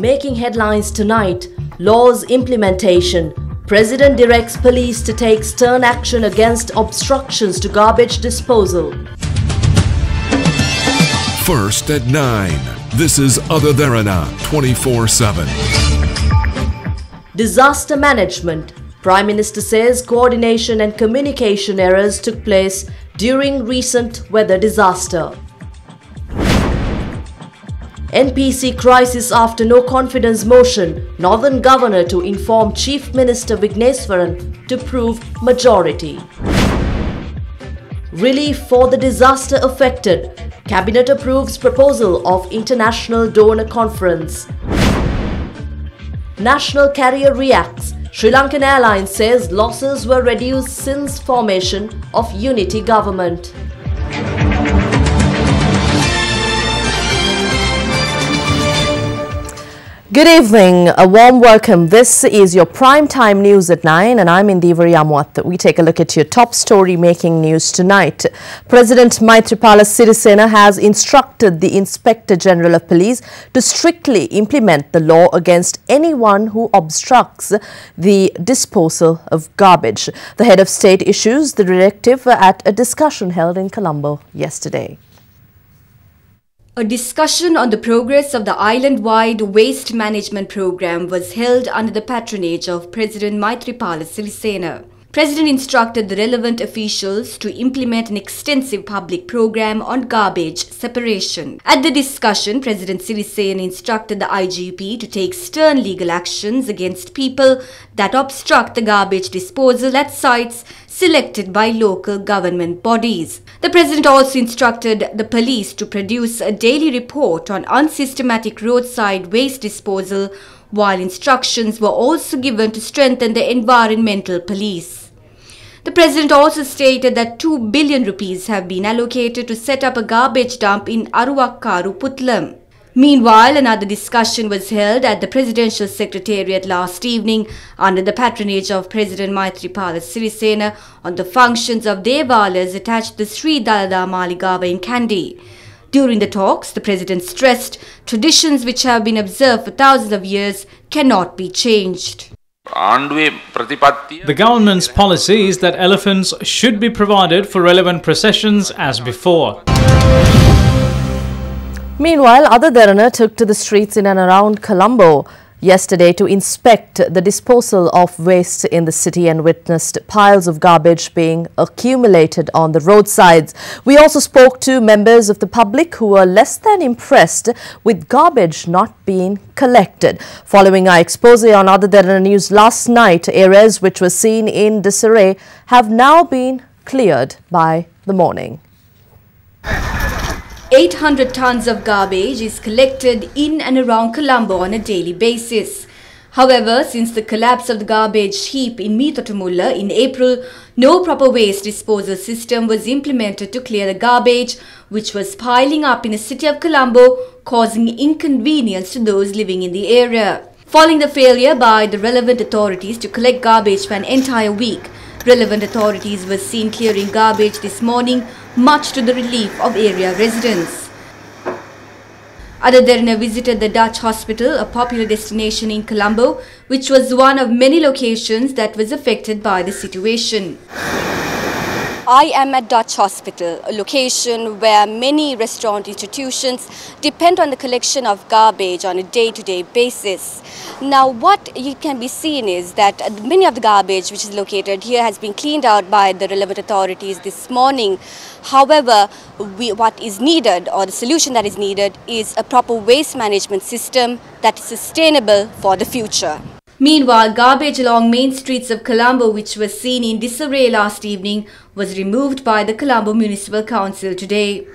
Making headlines tonight, laws implementation. President directs police to take stern action against obstructions to garbage disposal. First at 9. This is Other Derana 24/7. Disaster management. Prime Minister says coordination and communication errors took place during recent weather disaster. NPC crisis after no confidence motion. Northern Governor to inform Chief Minister Wickremesinghe to prove majority. Relief for the disaster affected. Cabinet approves proposal of International Donor Conference. National carrier reacts. Sri Lankan Airlines says losses were reduced since formation of unity government. Good evening, a warm welcome. This is your prime time news at 9 and I'm Indivari Amwat. We take a look at your top story making news tonight. President Maithripala Sirisena has instructed the Inspector General of Police to strictly implement the law against anyone who obstructs the disposal of garbage. The head of state issues the directive at a discussion held in Colombo yesterday. A discussion on the progress of the island-wide waste management program was held under the patronage of President Maithripala Sirisena. President instructed the relevant officials to implement an extensive public program on garbage separation. At the discussion, President Sirisena instructed the IGP to take stern legal actions against people that obstruct the garbage disposal at sites selected by local government bodies. The President also instructed the police to produce a daily report on unsystematic roadside waste disposal, while instructions were also given to strengthen the environmental police. The President also stated that 2 billion rupees have been allocated to set up a garbage dump in Aruwakkaru Puttalam. Meanwhile, another discussion was held at the Presidential Secretariat last evening under the patronage of President Maithripala Sirisena on the functions of Devalas attached to the Sri Dalada Maligawa in Kandy. During the talks, the President stressed traditions which have been observed for thousands of years cannot be changed. The government's policy is that elephants should be provided for relevant processions as before. Meanwhile, Other Derana took to the streets in and around Colombo yesterday to inspect the disposal of waste in the city and witnessed piles of garbage being accumulated on the roadsides. We also spoke to members of the public who were less than impressed with garbage not being collected. Following our expose on Other Derana News last night, areas which were seen in disarray have now been cleared by the morning. 800 tons of garbage is collected in and around Colombo on a daily basis. However, since the collapse of the garbage heap in Meetotumulla in April, no proper waste disposal system was implemented to clear the garbage, which was piling up in the city of Colombo, causing inconvenience to those living in the area. Following the failure by the relevant authorities to collect garbage for an entire week, relevant authorities were seen clearing garbage this morning, much to the relief of area residents. Other Derana visited the Dutch Hospital, a popular destination in Colombo, which was one of many locations that was affected by the situation. I am at Dutch Hospital, a location where many restaurant institutions depend on the collection of garbage on a day-to-day basis. Now, what you can be seen is that many of the garbage which is located here has been cleaned out by the relevant authorities this morning. However, what is needed, or the solution that is needed, is a proper waste management system that is sustainable for the future. Meanwhile, garbage along main streets of Colombo, which was seen in disarray last evening, was removed by the Colombo Municipal Council today.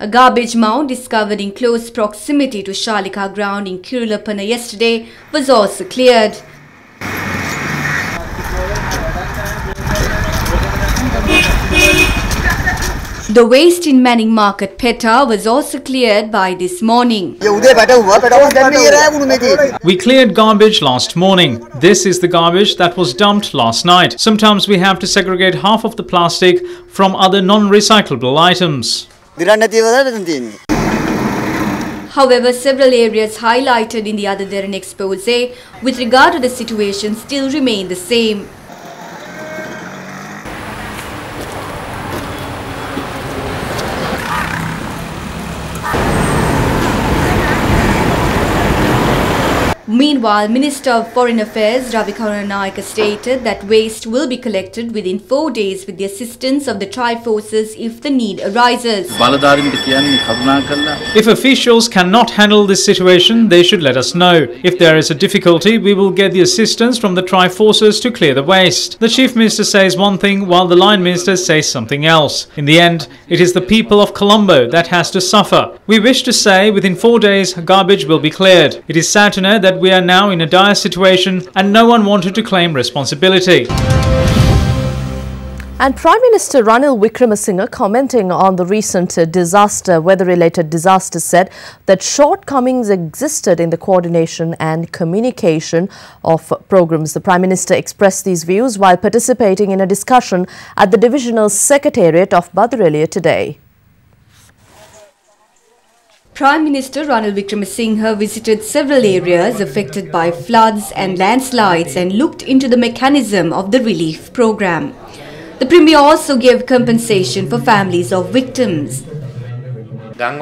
A garbage mound discovered in close proximity to Shalika ground in Kirulapana yesterday was also cleared. The waste in Manning Market, Peta, was also cleared by this morning. We cleared garbage last morning. This is the garbage that was dumped last night. Sometimes we have to segregate half of the plastic from other non-recyclable items. However, several areas highlighted in the other Derana expose with regard to the situation still remain the same. Meanwhile, Minister of Foreign Affairs Ravi stated that waste will be collected within 4 days with the assistance of the Tri-Forces if the need arises. If officials cannot handle this situation, they should let us know. If there is a difficulty, we will get the assistance from the Tri-Forces to clear the waste. The Chief Minister says one thing while the Line Minister says something else. In the end, it is the people of Colombo that has to suffer. We wish to say within 4 days, garbage will be cleared. It is sad to know that we are now in a dire situation and no one wanted to claim responsibility. And Prime Minister Ranil Wickremesinghe, commenting on the recent weather-related disaster, said that shortcomings existed in the coordination and communication of programs. The Prime Minister expressed these views while participating in a discussion at the Divisional Secretariat of Badr earlier today. Prime Minister Ranil Wickremesinghe visited several areas affected by floods and landslides and looked into the mechanism of the relief program. The Premier also gave compensation for families of victims. There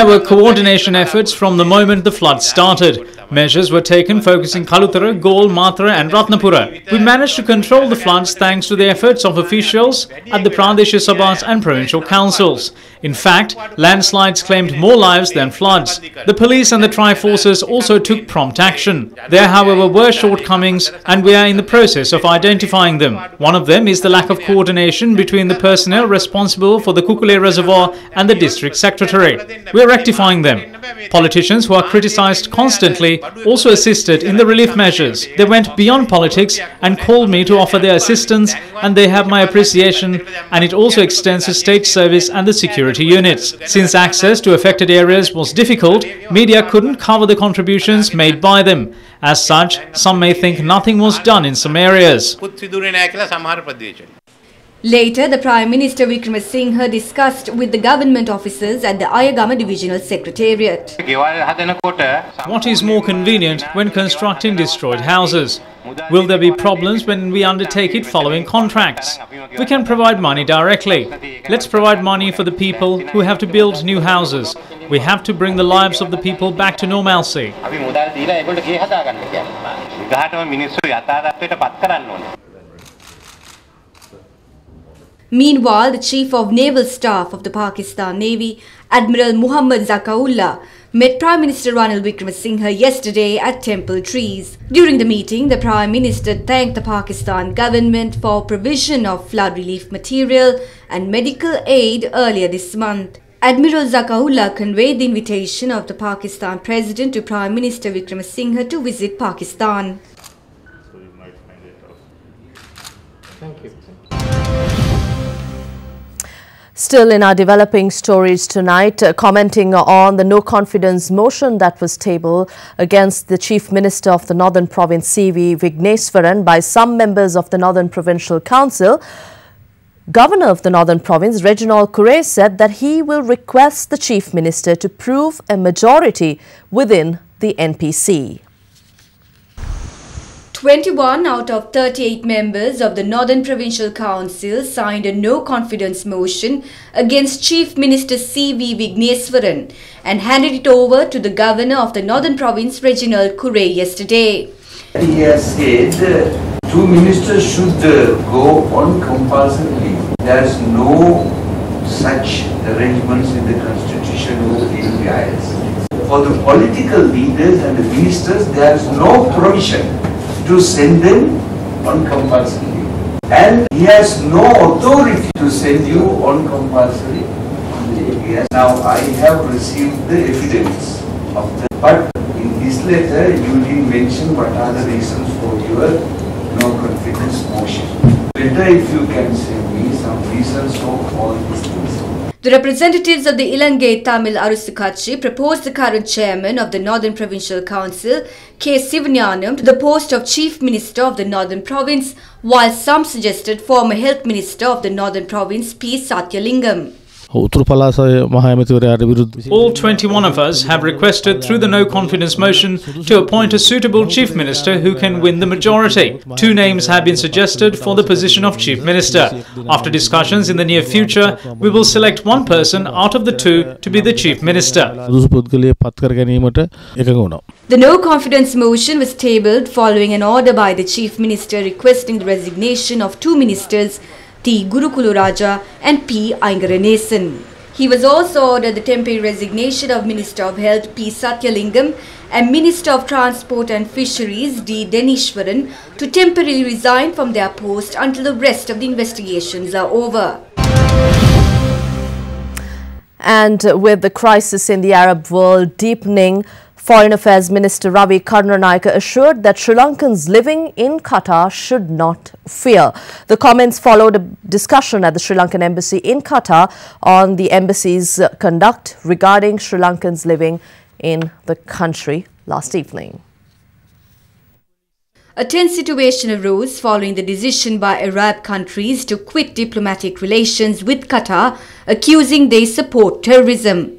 were coordination efforts from the moment the flood started. Measures were taken focusing Kalutara, Gol, Matra and Ratnapura. We managed to control the floods thanks to the efforts of officials at the Pradesh Sabhas and provincial councils. In fact, landslides claimed more lives than floods. The police and the Tri-Forces also took prompt action. There, however, were shortcomings and we are in the process of identifying them. One of them is the lack of coordination between the personnel responsible for the Kukule Reservoir and the District Secretary. We are rectifying them. Politicians who are criticised constantly also assisted in the relief measures. They went beyond politics and called me to offer their assistance, and they have my appreciation, and it also extends to state service and the security units. Since access to affected areas was difficult, media couldn't cover the contributions made by them. As such, some may think nothing was done in some areas. Later, the Prime Minister Wickremesinghe discussed with the government officers at the Ayagama Divisional Secretariat. What is more convenient when constructing destroyed houses? Will there be problems when we undertake it following contracts? We can provide money directly. Let's provide money for the people who have to build new houses. We have to bring the lives of the people back to normalcy. Meanwhile, the Chief of Naval Staff of the Pakistan Navy, Admiral Muhammad Zakaullah, met Prime Minister Ranil Wickremesinghe yesterday at Temple Trees. During the meeting, the Prime Minister thanked the Pakistan government for provision of flood relief material and medical aid earlier this month. Admiral Zakaullah conveyed the invitation of the Pakistan President to Prime Minister Wickremesinghe to visit Pakistan. Thank you. Still in our developing stories tonight, commenting on the no-confidence motion that was tabled against the Chief Minister of the Northern Province, C.V. Wickremesinghe, by some members of the Northern Provincial Council, Governor of the Northern Province, Ranil Kure, said that he will request the Chief Minister to prove a majority within the NPC. 21 out of 38 members of the Northern Provincial Council signed a no-confidence motion against Chief Minister C.V. Wickremesinghe and handed it over to the Governor of the Northern Province, Ranil Kure, yesterday. He has said two ministers should go on compulsorily. There is no such arrangements in the Constitution or the NPIS. For the political leaders and the ministers, there is no provision to send them on compulsory leave. And he has no authority to send you on compulsory leave. Now I have received the evidence of that. But in this letter you didn't mention what are the reasons for your no confidence motion. Later if you can send me some reasons for all these things. The representatives of the Ilangai Tamil Arusukatchi proposed the current chairman of the Northern Provincial Council, K. Sivanyanam, to the post of Chief Minister of the Northern Province, while some suggested former Health Minister of the Northern Province, P. Satyalingam. All 21 of us have requested through the no confidence motion to appoint a suitable Chief Minister who can win the majority. 2 names have been suggested for the position of Chief Minister. After discussions in the near future, we will select one person out of the 2 to be the Chief Minister. The no confidence motion was tabled following an order by the Chief Minister requesting the resignation of 2 ministers, T. Gurukulu Raja and P. Wickremesinghe. He was also ordered the temporary resignation of Minister of Health P. Satyalingam and Minister of Transport and Fisheries D. Denishwaran to temporarily resign from their post until the rest of the investigations are over. And with the crisis in the Arab world deepening, Foreign Affairs Minister Ravi Karunanayake assured that Sri Lankans living in Qatar should not fear. The comments followed a discussion at the Sri Lankan Embassy in Qatar on the embassy's conduct regarding Sri Lankans living in the country last evening. A tense situation arose following the decision by Arab countries to quit diplomatic relations with Qatar, accusing they support terrorism.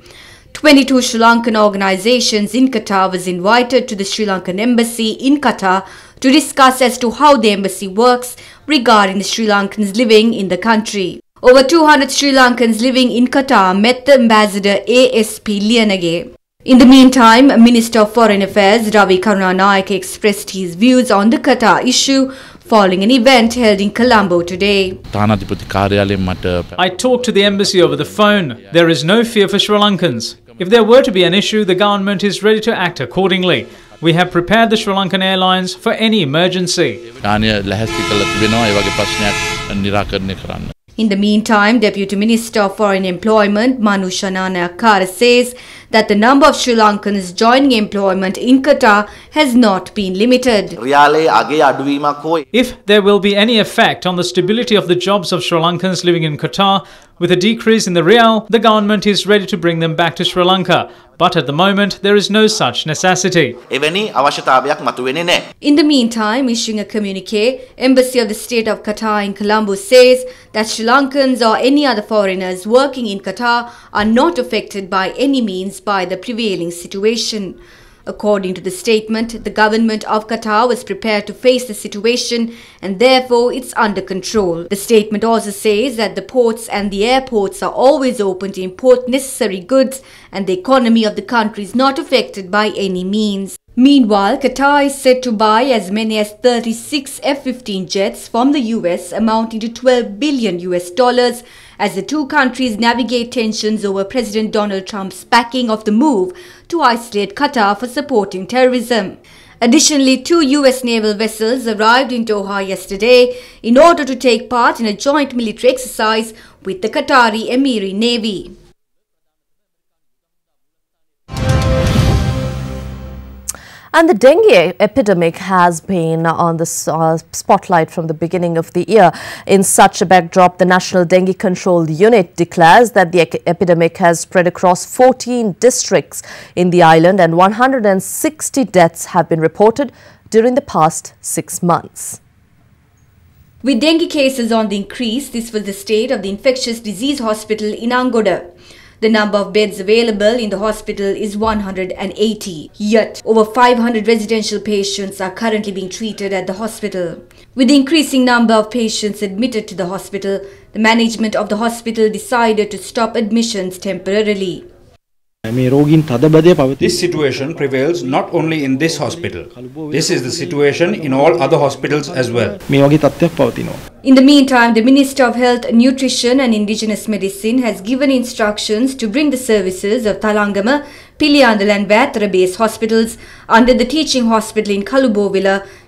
22 Sri Lankan organizations in Qatar was invited to the Sri Lankan Embassy in Qatar to discuss as to how the embassy works regarding the Sri Lankans living in the country. Over 200 Sri Lankans living in Qatar met the ambassador ASP Liyanage. In the meantime, Minister of Foreign Affairs Ravi Karunanayake expressed his views on the Qatar issue following an event held in Colombo today. I talked to the embassy over the phone. There is no fear for Sri Lankans. If there were to be an issue, the government is ready to act accordingly. We have prepared the Sri Lankan Airlines for any emergency. In the meantime, Deputy Minister of Foreign Employment Manu Shanana says that the number of Sri Lankans joining employment in Qatar has not been limited. If there will be any effect on the stability of the jobs of Sri Lankans living in Qatar, with a decrease in the rial, the government is ready to bring them back to Sri Lanka. But at the moment, there is no such necessity. In the meantime, issuing a communique, Embassy of the State of Qatar in Colombo says that Sri Lankans or any other foreigners working in Qatar are not affected by any means by the prevailing situation. According to the statement, the government of Qatar was prepared to face the situation and therefore it's under control. The statement also says that the ports and the airports are always open to import necessary goods and the economy of the country is not affected by any means. Meanwhile, Qatar is set to buy as many as 36 F-15 jets from the US, amounting to $12 billion as the 2 countries navigate tensions over President Donald Trump's backing of the move to isolate Qatar for supporting terrorism. Additionally, 2 US naval vessels arrived in Doha yesterday in order to take part in a joint military exercise with the Qatari Emiri Navy. And the dengue epidemic has been on the spotlight from the beginning of the year. In such a backdrop, the National Dengue Control Unit declares that the epidemic has spread across 14 districts in the island and 160 deaths have been reported during the past 6 months. With dengue cases on the increase, this was the state of the infectious disease hospital in Angoda. The number of beds available in the hospital is 180. Yet, over 500 residential patients are currently being treated at the hospital. With the increasing number of patients admitted to the hospital, the management of the hospital decided to stop admissions temporarily. This situation prevails not only in this hospital. This is the situation in all other hospitals as well. In the meantime, the Minister of Health, Nutrition and Indigenous Medicine has given instructions to bring the services of Thalangama, Piliyandal and Vathara based hospitals under the teaching hospital in Colombo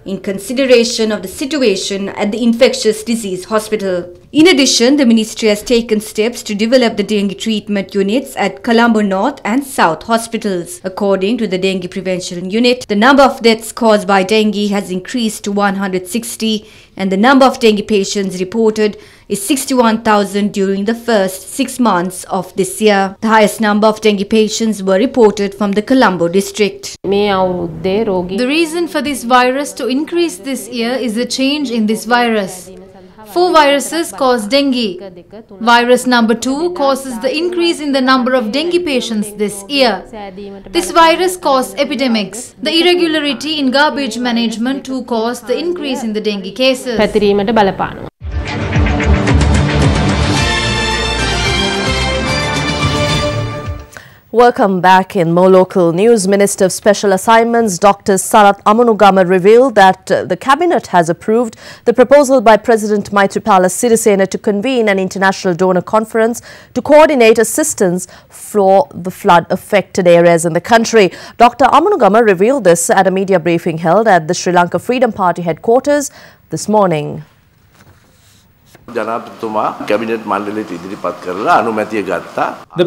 in consideration of the situation at the infectious disease hospital. In addition, the ministry has taken steps to develop the dengue treatment units at Colombo North and South hospitals. According to the Dengue Prevention Unit, the number of deaths caused by dengue has increased to 160 and the number of dengue patients reported is 61,000 during the first 6 months of this year. The highest number of dengue patients were reported from the Colombo district. The reason for this virus to increase this year is the change in this virus. 4 viruses cause dengue. Virus number 2 causes the increase in the number of dengue patients this year. This virus causes epidemics. The irregularity in garbage management too caused the increase in the dengue cases. Welcome back. In more local news, Minister of Special Assignments Dr. Sarath Amanugama revealed that the Cabinet has approved the proposal by President Maithripala Sirisena to convene an international donor conference to coordinate assistance for the flood-affected areas in the country. Dr. Amanugama revealed this at a media briefing held at the Sri Lanka Freedom Party headquarters this morning. The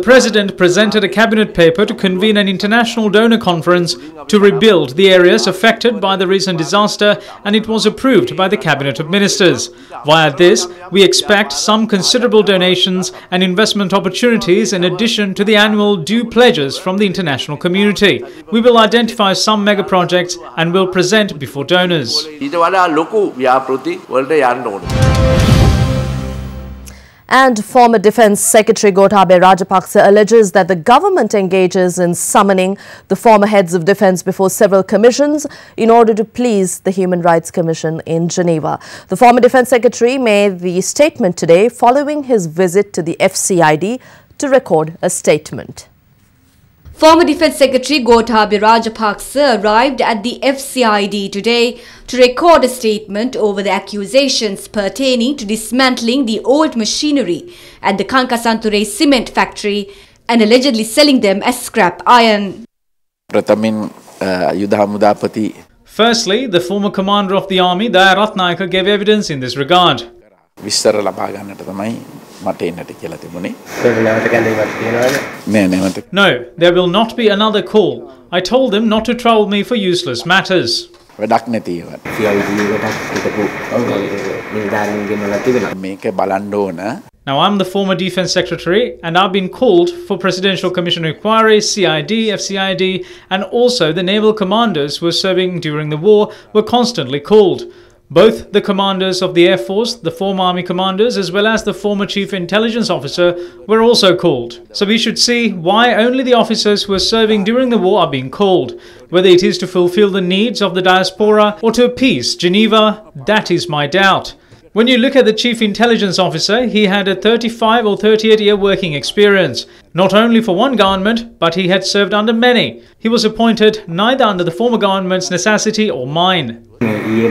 President presented a cabinet paper to convene an international donor conference to rebuild the areas affected by the recent disaster, and it was approved by the Cabinet of Ministers. Via this, we expect some considerable donations and investment opportunities in addition to the annual due pledges from the international community. We will identify some mega projects and will present before donors. And former Defence Secretary Gotabaya Rajapaksa alleges that the government engages in summoning the former heads of defence before several commissions in order to please the Human Rights Commission in Geneva. The former Defence Secretary made the statement today following his visit to the FCID to record a statement. Former Defence Secretary Gotabaya Rajapaksa arrived at the FCID today to record a statement over the accusations pertaining to dismantling the old machinery at the Kankasanture cement factory and allegedly selling them as scrap iron. Firstly, the former commander of the army, Daya Ratnayaka, gave evidence in this regard. No, there will not be another call. I told them not to trouble me for useless matters. Now, I'm the former Defence Secretary and I've been called for Presidential Commission Inquiry, CID, FCID, and also the naval commanders who were serving during the war were constantly called. Both the commanders of the Air Force, the former Army commanders, as well as the former Chief Intelligence Officer were also called. So we should see why only the officers who were serving during the war are being called. Whether it is to fulfill the needs of the diaspora or to appease Geneva, that is my doubt. When you look at the Chief Intelligence Officer, he had a 35 or 38-year working experience, not only for one government, but he had served under many. He was appointed neither under the former government's necessity or mine. You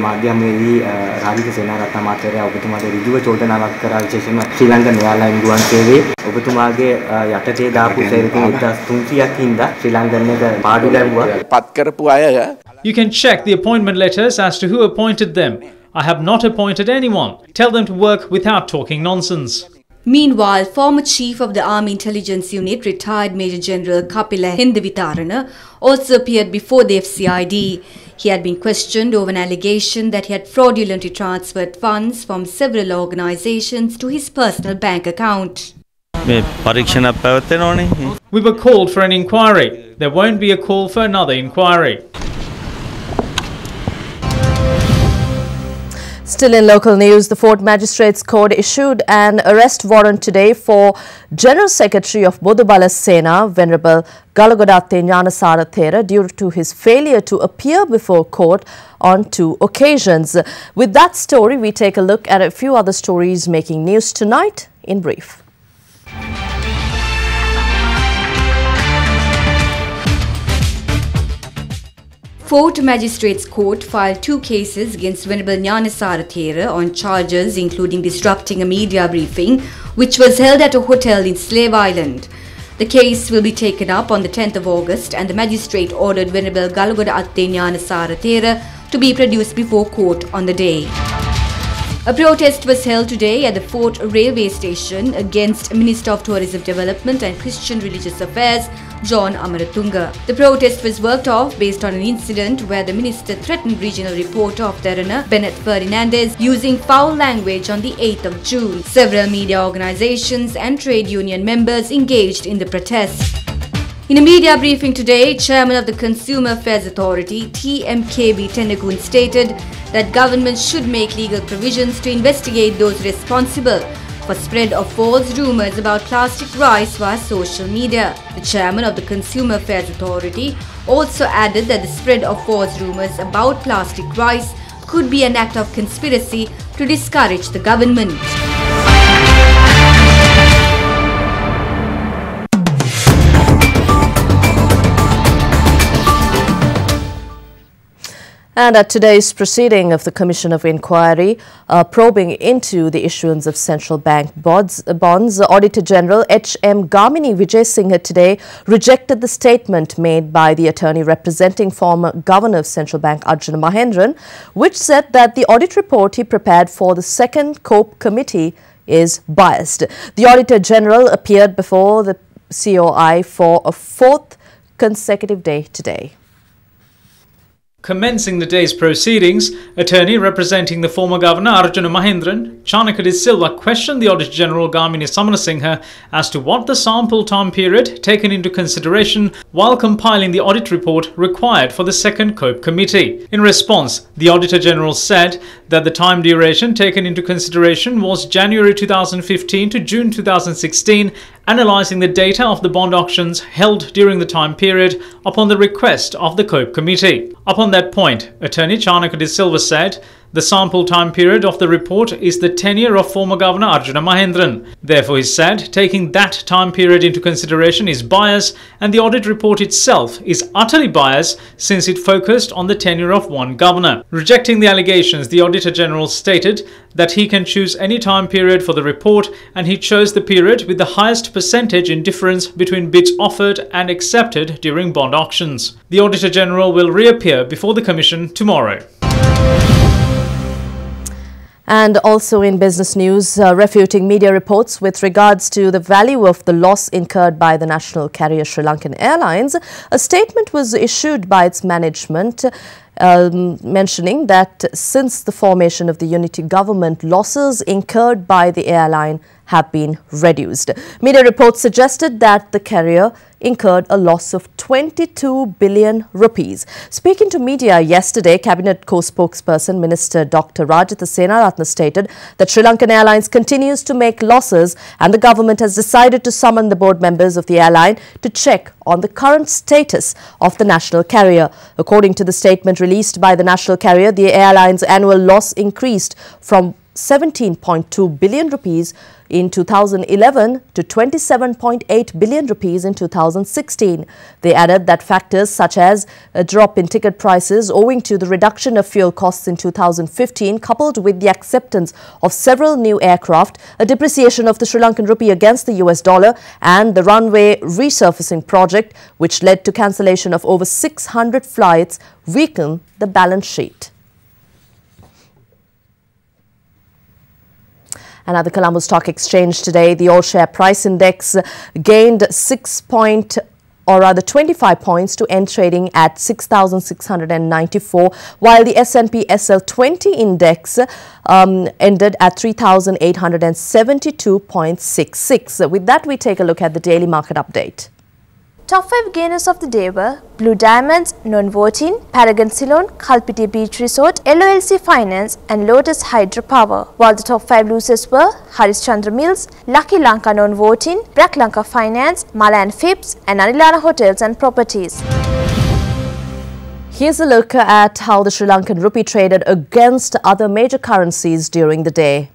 can check the appointment letters as to who appointed them. I have not appointed anyone. Tell them to work without talking nonsense. Meanwhile, former Chief of the Army Intelligence Unit, retired Major General Kapila Hendavitarana, also appeared before the FCID. He had been questioned over an allegation that he had fraudulently transferred funds from several organizations to his personal bank account. We were called for an inquiry. There won't be a call for another inquiry. Still in local news, the Fort Magistrates Court issued an arrest warrant today for General Secretary of Bodubala Sena, Venerable Galagodatte Gnanasara Thera, due to his failure to appear before court on 2 occasions. With that story, we take a look at a few other stories making news tonight in brief. Fort Magistrates Court filed 2 cases against Venerable Gnanasara Thera on charges including disrupting a media briefing which was held at a hotel in Slave Island. The case will be taken up on the 10th of August and the magistrate ordered Venerable Galagodatte Gnanasara Thera to be produced before court on the day. A protest was held today at the Fort Railway Station against Minister of Tourism Development and Christian Religious Affairs, John Amaratunga. The protest was worked off based on an incident where the minister threatened regional reporter of Derana, Bennett Fernandez, using foul language on the 8th of June. Several media organizations and trade union members engaged in the protest. In a media briefing today, Chairman of the Consumer Affairs Authority, TMKB Tennagoon, stated that government should make legal provisions to investigate those responsible for spread of false rumours about plastic rice via social media. The Chairman of the Consumer Affairs Authority also added that the spread of false rumours about plastic rice could be an act of conspiracy to discourage the government. And at today's proceeding of the Commission of Inquiry probing into the issuance of central bank bonds, Auditor General H.M. Gamini Wickremesinghe today rejected the statement made by the attorney representing former Governor of Central Bank Arjuna Mahendran, which said that the audit report he prepared for the second COPE committee is biased. The Auditor General appeared before the COI for a fourth consecutive day today. Commencing the day's proceedings, attorney representing the former Governor Arjuna Mahendran, Chanaka de Silva, questioned the Auditor General Gamini Wickremesinghe as to what the sample time period taken into consideration while compiling the audit report required for the second COPE committee. In response, the Auditor General said that the time duration taken into consideration was January 2015 to June 2016, analysing the data of the bond auctions held during the time period upon the request of the COPE committee. Upon that point, Attorney Chanaka de Silva said the sample time period of the report is the tenure of former Governor Arjuna Mahendran. Therefore, he said, taking that time period into consideration is biased, and the audit report itself is utterly biased since it focused on the tenure of one governor. Rejecting the allegations, the Auditor General stated that he can choose any time period for the report, and he chose the period with the highest percentage in difference between bids offered and accepted during bond auctions. The Auditor General will reappear before the Commission tomorrow. And also in business news, refuting media reports with regards to the value of the loss incurred by the national carrier Sri Lankan Airlines, a statement was issued by its management mentioning that since the formation of the unity government, losses incurred by the airline have been reduced. Media reports suggested that the carrier incurred a loss of 22 billion rupees. Speaking to media yesterday, Cabinet co-spokesperson Minister Dr. Rajitha Senaratne stated that Sri Lankan Airlines continues to make losses and the government has decided to summon the board members of the airline to check on the current status of the national carrier. According to the statement released by the national carrier, the airline's annual loss increased from 17.2 billion rupees in 2011 to 27.8 billion rupees in 2016. They added that factors such as a drop in ticket prices owing to the reduction of fuel costs in 2015, coupled with the acceptance of several new aircraft, a depreciation of the Sri Lankan rupee against the US dollar, and the runway resurfacing project, which led to cancellation of over 600 flights, weakened the balance sheet. And at the Colombo Stock Exchange today, the all-share price index gained 25 points to end trading at 6,694, while the S&P SL20 index ended at 3,872.66. With that, we take a look at the daily market update. Top 5 gainers of the day were Blue Diamonds, Non-Voting, Paragon Ceylon, Kalpiti Beach Resort, LOLC Finance and Lotus Hydropower. While the top 5 losers were Haris Chandra Mills, Lucky Lanka Non-Voting, Black Lanka Finance, Malan Phipps and Anilana Hotels and Properties. Here's a look at how the Sri Lankan rupee traded against other major currencies during the day.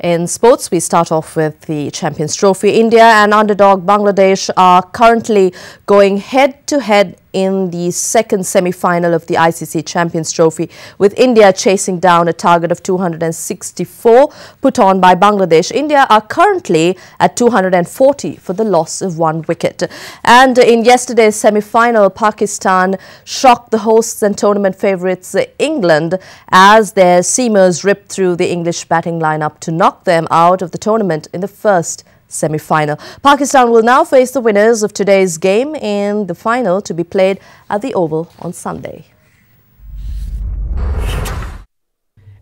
In sports, we start off with the Champions Trophy. India and underdog Bangladesh are currently going head-to-head in the second semi-final of the ICC Champions Trophy, with India chasing down a target of 264 put on by Bangladesh. India are currently at 240 for the loss of 1 wicket. And in yesterday's semi-final, Pakistan shocked the hosts and tournament favourites England as their seamers ripped through the English batting lineup to knock them out of the tournament in the first semi-final. Pakistan will now face the winners of today's game in the final to be played at the Oval on Sunday.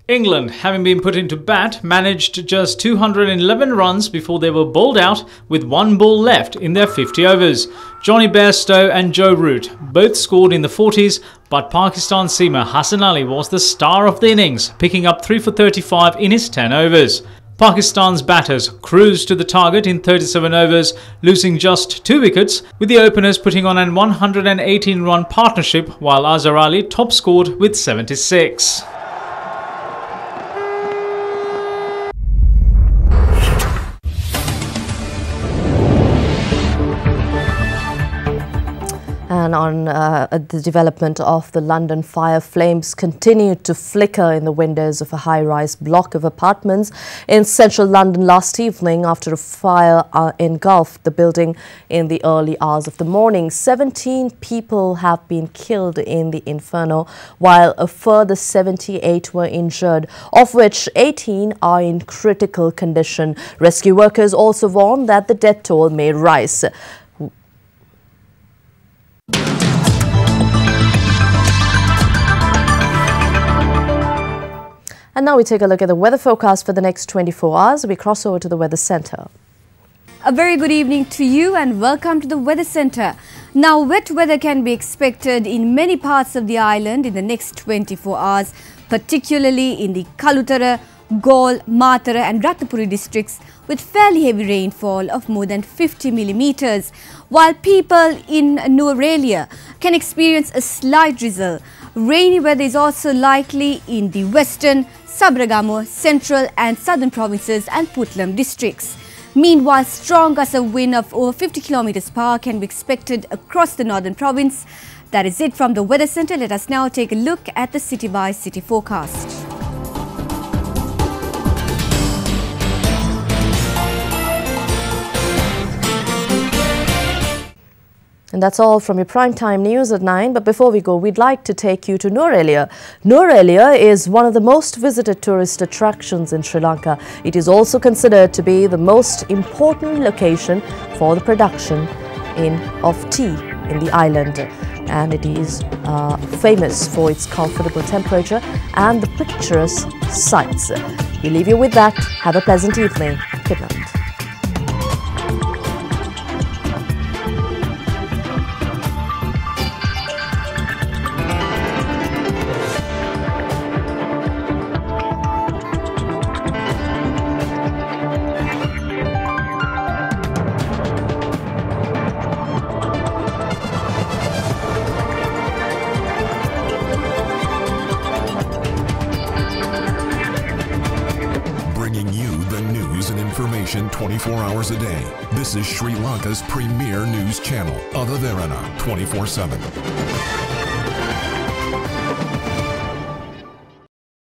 England, having been put into bat, managed just 211 runs before they were bowled out with 1 ball left in their 50 overs. Johnny Bairstow and Joe Root both scored in the 40s, but Pakistan seamer Hassan Ali was the star of the innings, picking up 3 for 35 in his 10 overs. Pakistan's batters cruised to the target in 37 overs, losing just 2 wickets, with the openers putting on an 118-run partnership, while Azhar Ali top-scored with 76. And on the development of the London fire, flames continued to flicker in the windows of a high-rise block of apartments in central London last evening after a fire engulfed the building in the early hours of the morning. 17 people have been killed in the inferno, while a further 78 were injured, of which 18 are in critical condition. Rescue workers also warn that the death toll may rise. And now we take a look at the weather forecast for the next 24 hours. We cross over to the Weather Centre. A very good evening to you and welcome to the Weather Centre. Now, wet weather can be expected in many parts of the island in the next 24 hours, particularly in the Kalutara, Galle, Matara and Ratnapuri districts, with fairly heavy rainfall of more than 50 millimeters, while people in Nuwara can experience a slight drizzle. Rainy weather is also likely in the western, Sabragamo, central and southern provinces and Puttlam districts. Meanwhile, strong gusts of wind of over 50 km per hour can be expected across the northern province. That is it from the Weather Centre. Let us now take a look at the city-by-city forecast. And that's all from your primetime news at 9. But before we go, we'd like to take you to Nuwara. Nuwara is one of the most visited tourist attractions in Sri Lanka. It is also considered to be the most important location for the production of tea in the island. And it is famous for its comfortable temperature and the picturesque sights. We leave you with that. Have a pleasant evening. Good night. Information 24 hours a day. This is Sri Lanka's premier news channel, Derana, 24/7.